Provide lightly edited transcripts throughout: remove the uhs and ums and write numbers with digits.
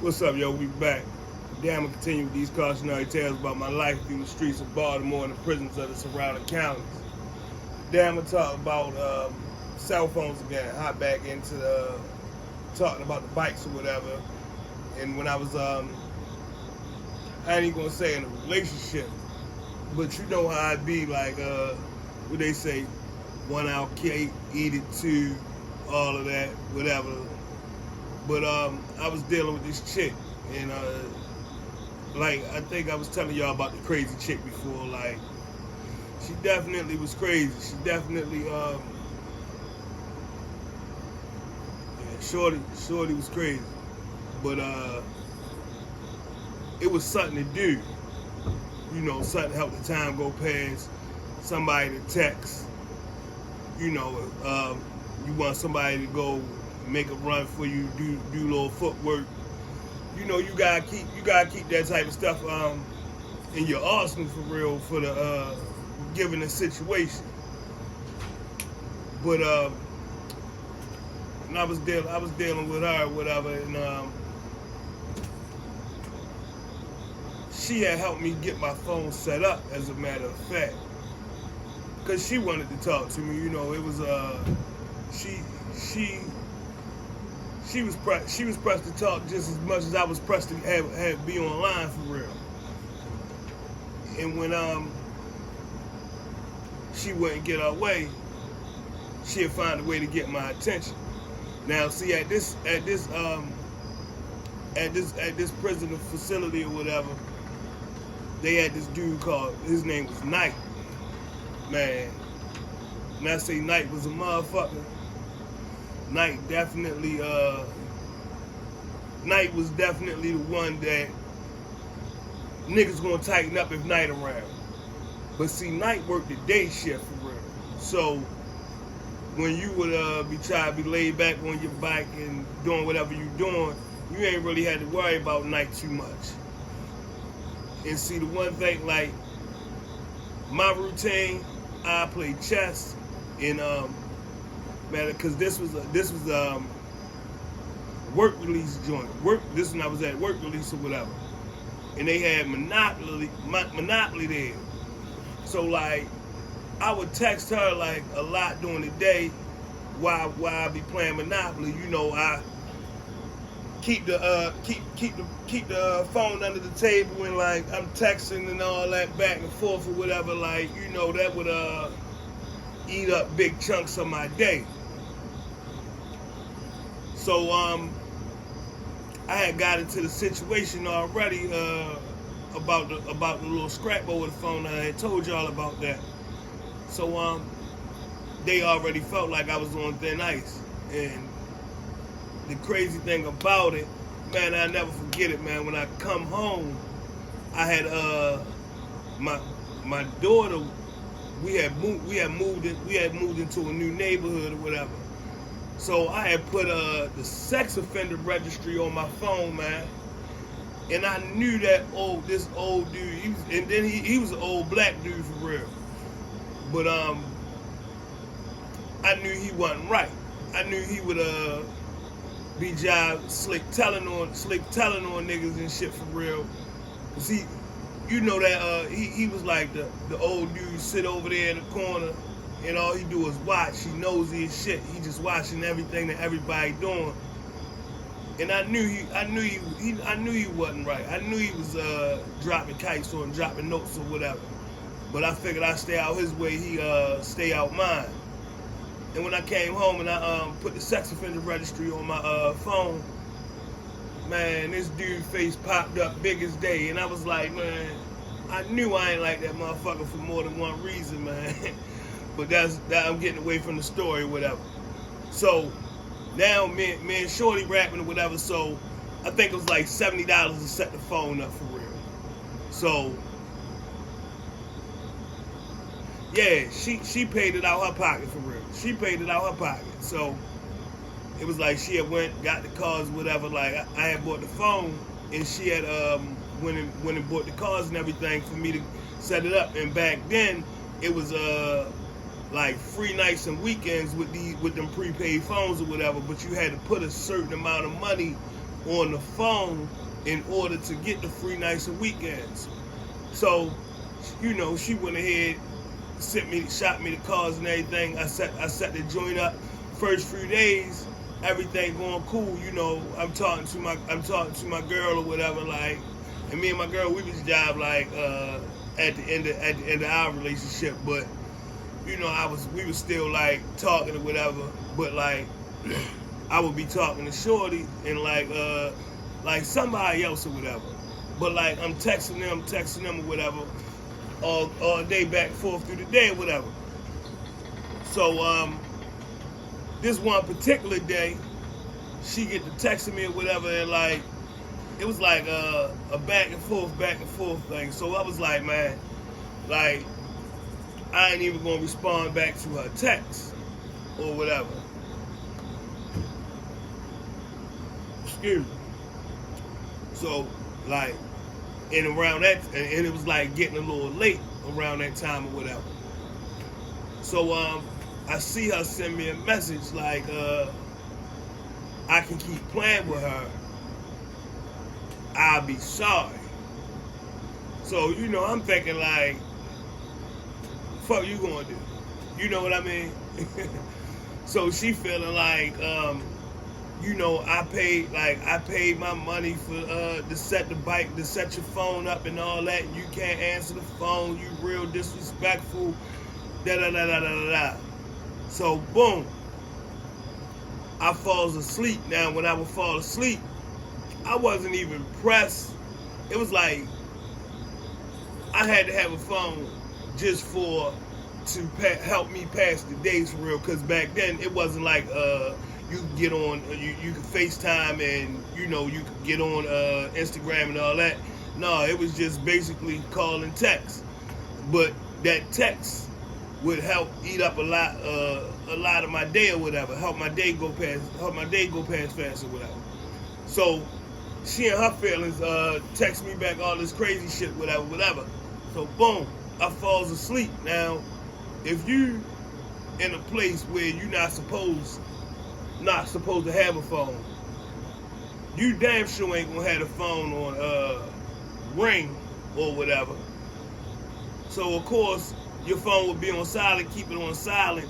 What's up, yo? We back. Today I'm gonna continue with these cautionary tales about my life through the streets of Baltimore and the prisons of the surrounding counties. Today I'm gonna talk about cell phones again. Hop back into talking about the bikes or whatever. And when I was I ain't even gonna say in a relationship, but you know how I be like what they say, one out cake, eat it too, all of that, whatever. But I was dealing with this chick, and like I think I was telling y'all about the crazy chick before. Like she definitely was crazy. She definitely yeah, shorty was crazy. But it was something to do. You know, something to help the time go past. Somebody to text. You know, you want somebody to go make a run for you, do a little footwork. You know, you gotta keep that type of stuff in your arsenal for real for the given the situation. But and I was dealing with her or whatever, and she had helped me get my phone set up. As a matter of fact, because she wanted to talk to me. You know, it was she she she was pressed to talk just as much as I was pressed to have be online for real. And when she wouldn't get her way, she'd find a way to get my attention. Now, see, at this prison facility or whatever, they had this dude called, his name was Knight. Man, when I say Knight was a motherfucker, Knight definitely Knight was definitely the one that niggas gonna tighten up if Knight around. But see, Knight worked the day shift for real. So when you would be trying to be laid back on your bike and doing whatever you doing, you ain't really had to worry about Knight too much. And see, the one thing, like my routine, I play chess and man, because this was work release joint. This when I was at work release or whatever, and they had Monopoly there. So like, I would text her like a lot during the day while I be playing Monopoly. You know, I keep the phone under the table and like I'm texting and all that back and forth or whatever. Like, you know, that would eat up big chunks of my day. So I had got into the situation already about the little scrap over the phone. I had told y'all about that. So they already felt like I was on thin ice. And the crazy thing about it, man, I never forget it, man. When I come home, I had my daughter. We had moved into a new neighborhood or whatever. So I had put the sex offender registry on my phone, man. And I knew that this old dude, he was an old black dude for real. But I knew he wasn't right. I knew he would be slick telling on niggas and shit for real. See, you know that he was like the old dude sit over there in the corner and all he do is watch. He nosy as shit. He just watching everything that everybody doing. And I knew he wasn't right. I knew he was dropping kites or dropping notes or whatever. But I figured I'd stay out his way, he stay out mine. And when I came home and I put the sex offender registry on my phone, man, this dude face popped up big as day. And I was like, man, I knew I ain't like that motherfucker for more than one reason, man. But that I'm getting away from the story or whatever. So now me and Shorty rapping or whatever, so I think it was like $70 to set the phone up for real. So yeah, she paid it out her pocket for real. She paid it out her pocket. So it was like she had went, got the cars, whatever. Like I had bought the phone and she had went and bought the cars and everything for me to set it up. And back then it was like free nights and weekends with them prepaid phones or whatever, but you had to put a certain amount of money on the phone in order to get the free nights and weekends. So, she went ahead, shot me the cars and everything. I set the joint up. First few days, everything going cool. I'm talking to my girl or whatever, like, and me and my girl, we was jive like at the end of our relationship, but we was still like talking or whatever, but like I would be talking to Shorty and like somebody else or whatever. But like I'm texting them or whatever all day back and forth through the day or whatever. So this one particular day, she get to texting me or whatever, and like it was like a back and forth thing. So I was like, man, like I ain't even gonna respond back to her text or whatever. Excuse me. So like, and around that, and it was like getting a little late around that time or whatever. So I see her send me a message like I can keep playing with her, I'll be sorry. So I'm thinking like, fuck you gonna do? You know what I mean? So she feeling like I paid my money for to set your phone up and all that, and you can't answer the phone, you real disrespectful, da da da da da da. So boom, I falls asleep. Now when I would fall asleep, I wasn't even pressed. It was like I had to have a phone just to help me pass the days for real, because back then it wasn't like you could get on, you could FaceTime and you could get on Instagram and all that. No, it was just basically call and text. But that text would help eat up a lot of my day or whatever, help my day go past fast or whatever. So she and her feelings text me back all this crazy shit, whatever. So boom, I falls asleep. Now, if you in a place where you're not supposed to have a phone, you damn sure ain't gonna have the phone on ring or whatever. So of course your phone will be on silent. Keep it on silent.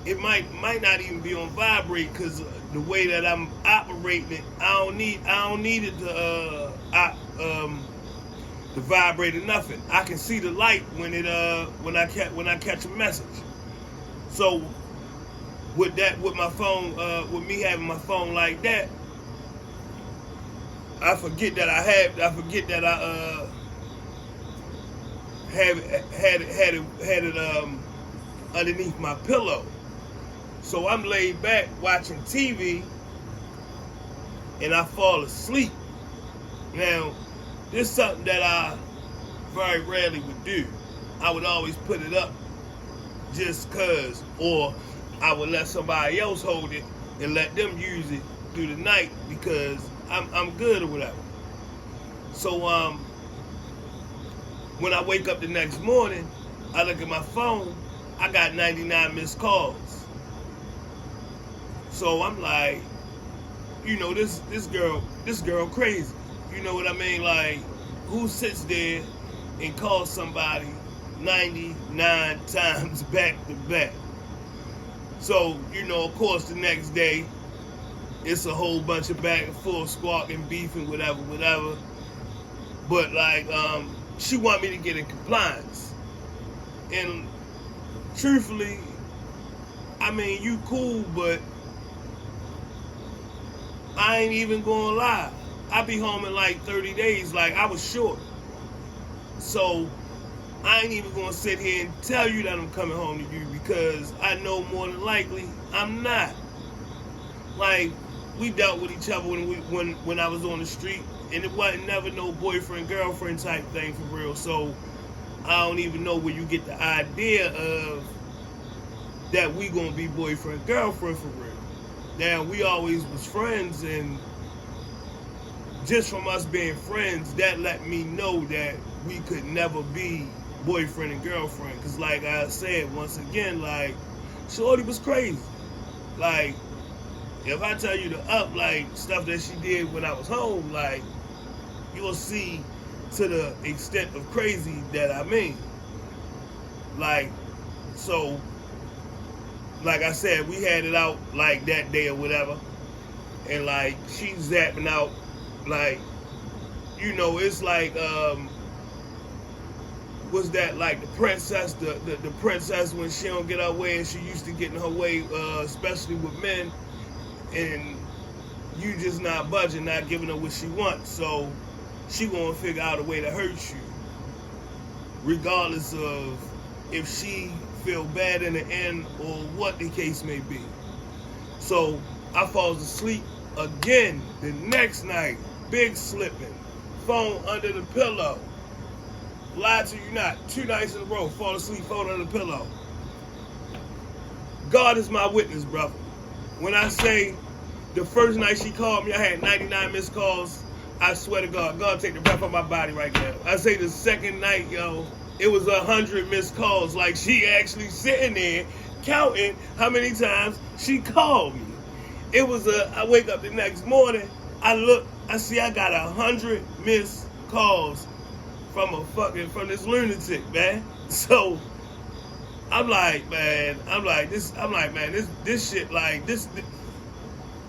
It might not even be on vibrate, because the way that I'm operating it, I don't need it to vibrate or nothing. I can see the light when I catch a message. So with my phone, with me having my phone like that, I forget that I had it underneath my pillow. So I'm laid back watching TV and I fall asleep. Now, this is something that I very rarely would do. I would always put it up just cause, or I would let somebody else hold it and let them use it through the night because I'm good or whatever. So when I wake up the next morning, I look at my phone, I got 99 missed calls. So I'm like, this girl crazy. You know what I mean? Like, who sits there and calls somebody 99 times back to back? So, of course, the next day, it's a whole bunch of back and forth, squawking, beefing, whatever. But, like, she want me to get in compliance. And, truthfully, I mean, you cool, but I ain't even gonna lie. I be home in like 30 days, like I was short. So I ain't even gonna sit here and tell you that I'm coming home to you, because I know more than likely I'm not. Like, we dealt with each other when I was on the street, and it wasn't never no boyfriend, girlfriend type thing for real. So I don't even know where you get the idea of that we gonna be boyfriend, girlfriend for real. Now, we always was friends, and just from us being friends, that let me know that we could never be boyfriend and girlfriend. Because like I said, once again, like, Shorty was crazy. Like, if I tell you the up, like, stuff that she did when I was home, like, you'll see to the extent of crazy that I mean. Like, so, like I said, we had it out, like, that day or whatever. And, like, she's zapping out, like, you know, it's like, was that like the princess, the princess when she don't get her way and she used to get in her way, especially with men, and you just not budging, not giving her what she wants. So she gonna figure out a way to hurt you, regardless of if she feel bad in the end or what the case may be. So I falls asleep again the next night, big slipping, phone under the pillow. Lie to you not, 2 nights in a row, fall asleep, phone under the pillow. God is my witness, brother. When I say the first night she called me, I had 99 missed calls. I swear to God, God take the breath out my body right now. I say the second night, yo, it was 100 missed calls. Like, she actually sitting there counting how many times she called me. It was I wake up the next morning, I look, I see I got 100 missed calls from this lunatic, man. So I'm like, man, this shit, like, this,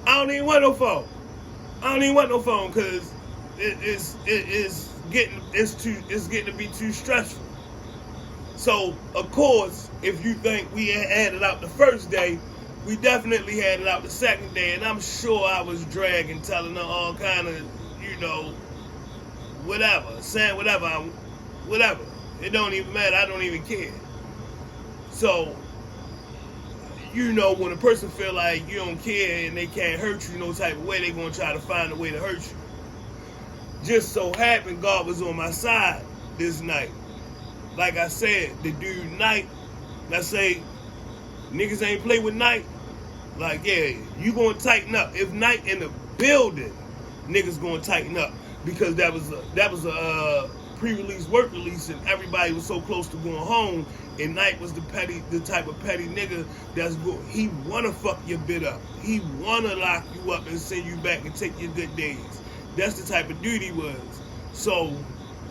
I don't even want no phone. I don't even want no phone, because it's getting to be too stressful. So of course, if you think we had it out the first day, we definitely had it out the second day, and I'm sure I was dragging, telling her all kind of, you know, whatever, saying whatever. It don't even matter. I don't even care. So, you know, when a person feel like you don't care and they can't hurt you no type of way, they gonna try to find a way to hurt you. Just so happened God was on my side this night. Like I said, the dude Night, let's say niggas ain't play with Night, like, yeah, you gonna tighten up. If Night in the building, niggas gonna tighten up, because that was a pre-release work release, and everybody was so close to going home, and Night was the type of petty nigga he wanna fuck your bit up. He wanna lock you up and send you back and take your good days. That's the type of dude he was. So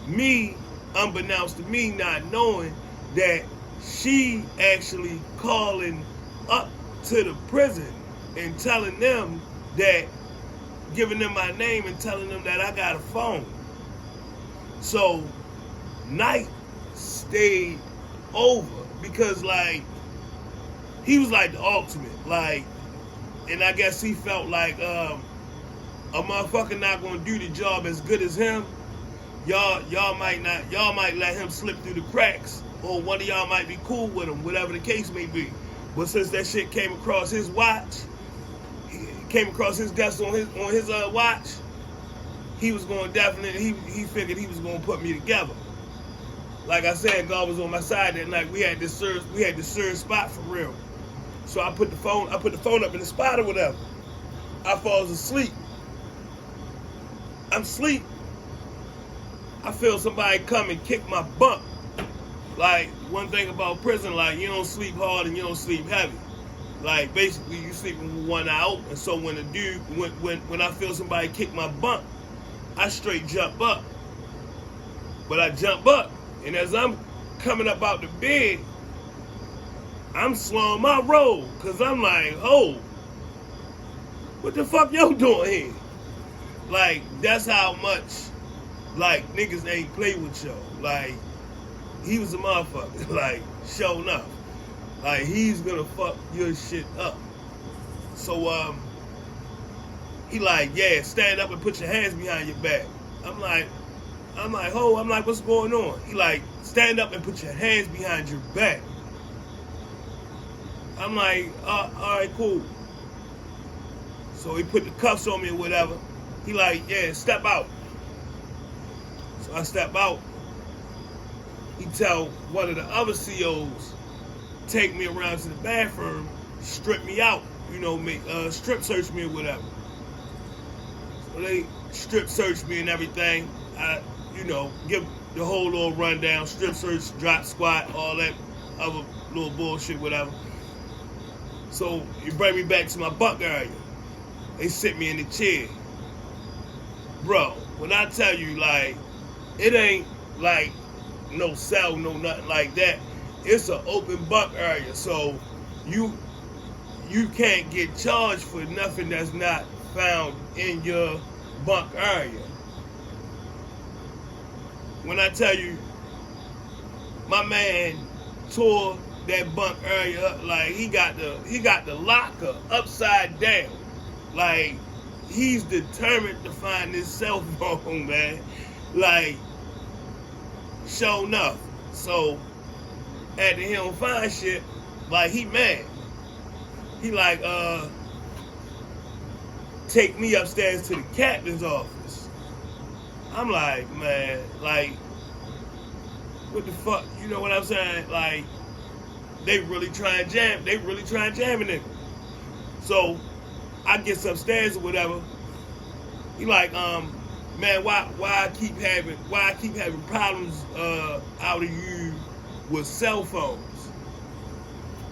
me, unbeknownst to me, not knowing that she actually calling up to the prison and telling them that, giving them my name and telling them that I got a phone. So Night stayed over, because, like, he was like the ultimate, like, and I guess he felt like a motherfucker not gonna do the job as good as him. Y'all might let him slip through the cracks, or one of y'all might be cool with him, whatever the case may be. But since that shit came across his watch, came across his desk on his watch, he was going definitely, he figured he was going to put me together. Like I said, God was on my side that night. We had this surge spot for real. So I put the phone up in the spot or whatever. I falls asleep. I'm asleep. I feel somebody come and kick my bump. Like, one thing about prison, like, you don't sleep hard and you don't sleep heavy. Like, basically, you sleeping with one eye open. So when when I feel somebody kick my bump, I straight jump up. But I jump up, and as I'm coming up out the bed, I'm slowing my roll, because I'm like, oh, what the fuck y'all doing here? Like, that's how much, like, niggas ain't play with y'all. Like, he was a motherfucker. Like, sure enough. Like, he's gonna fuck your shit up. So, he like, yeah, stand up and put your hands behind your back. I'm like, what's going on? He like, stand up and put your hands behind your back. I'm like, all right, cool. So he put the cuffs on me or whatever. He like, yeah, step out. So I step out. He tell one of the other COs, take me around to the bathroom, strip me out, you know, strip search me or whatever. So they strip search me and everything. I, you know, give the whole little rundown, strip search, drop squat, all that other little bullshit, whatever. So you bring me back to my bunk area. They sit me in the chair. Bro, when I tell you, like, it ain't like no cell, no nothing like that. It's an open bunk area, so you can't get charged for nothing that's not found in your bunk area. When I tell you, my man tore that bunk area up, like he got the locker upside down. Like, he's determined to find this cell phone, man. Like, sure enough. So after he don't find shit, like, he mad. He like, take me upstairs to the captain's office. I'm like, man, like, what the fuck? You know what I'm saying? Like, they really try and jam a nigga. So I gets upstairs or whatever. He like, man, why I keep having problems out of you with cell phones?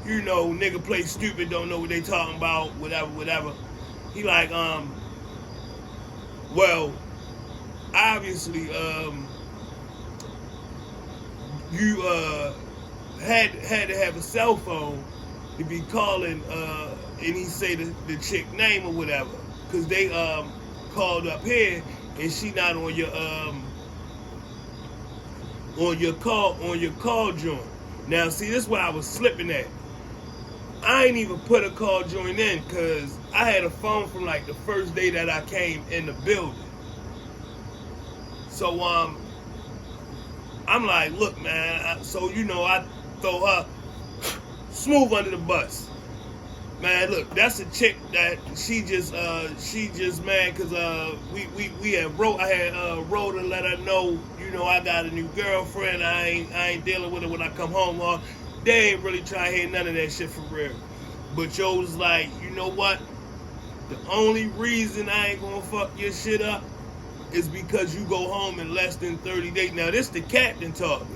You know, nigga play stupid, don't know what they talking about, whatever. He like, well, obviously, you had to have a cell phone to be calling, and he say the chick name or whatever, cause they called up here and she not on your call joint. Now, see, this is where I was slipping at. I ain't even put a call joint in because I had a phone from like the first day that I came in the building. So I'm like, look, man. So you know, I throw her smooth under the bus. Man, look, that's a chick that she just mad because we had wrote. I had wrote and let her know, you know, I got a new girlfriend. I ain't dealing with her when I come home. They ain't really trying to hear none of that shit for real. But yo was like, you know what? The only reason I ain't gonna fuck your shit up is because you go home in less than 30 days. Now, this the captain talking.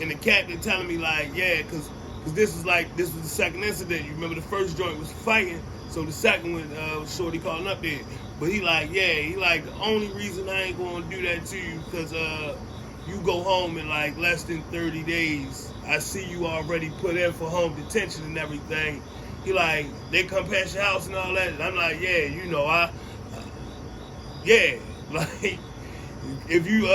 And the captain telling me like, yeah, because this was the second incident. You remember the first joint was fighting, so the second one was Shorty calling up there. But he like, the only reason I ain't gonna do that to you because you go home in like less than 30 days. I see you already put in for home detention and everything. He like, they come past your house and all that. And I'm like, yeah, you know, yeah. Like, if you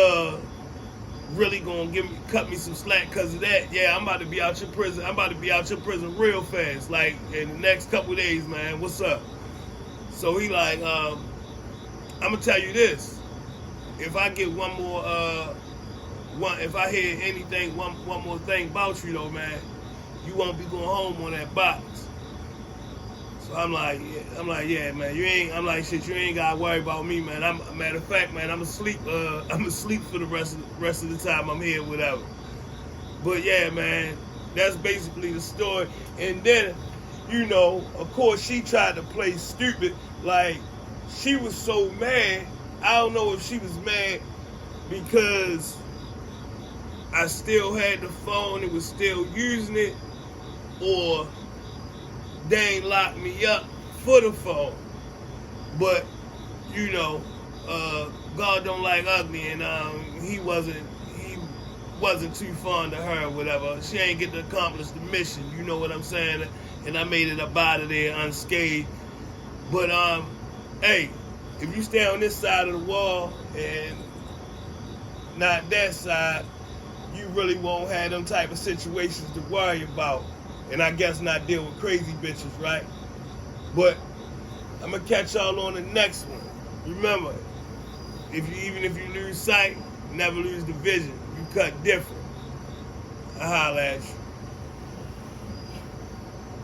really gonna cut me some slack because of that, yeah, I'm about to be out your prison. I'm about to be out your prison real fast. Like, in the next couple of days, man. What's up? So he like, I'm gonna tell you this. If I get if I hear anything, one more thing about you though, man, you won't be going home on that box. So I'm like, yeah, man, you ain't gotta worry about me, man. Matter of fact, man, I'm asleep for the rest of the time I'm here, whatever. But yeah, man, that's basically the story. And then, you know, of course she tried to play stupid. Like, she was so mad. I don't know if she was mad because I still had the phone and was still using it, or they ain't locked me up for the phone. But, you know, God don't like ugly, and he wasn't too fond of her or whatever. She ain't get to accomplish the mission, you know what I'm saying? And I made it up out of there unscathed. But hey, if you stay on this side of the wall and not that side, you really won't have them type of situations to worry about. And I guess not deal with crazy bitches, right? But I'm gonna catch y'all on the next one. Remember, even if you lose sight, never lose the vision. You cut different. I holla at you.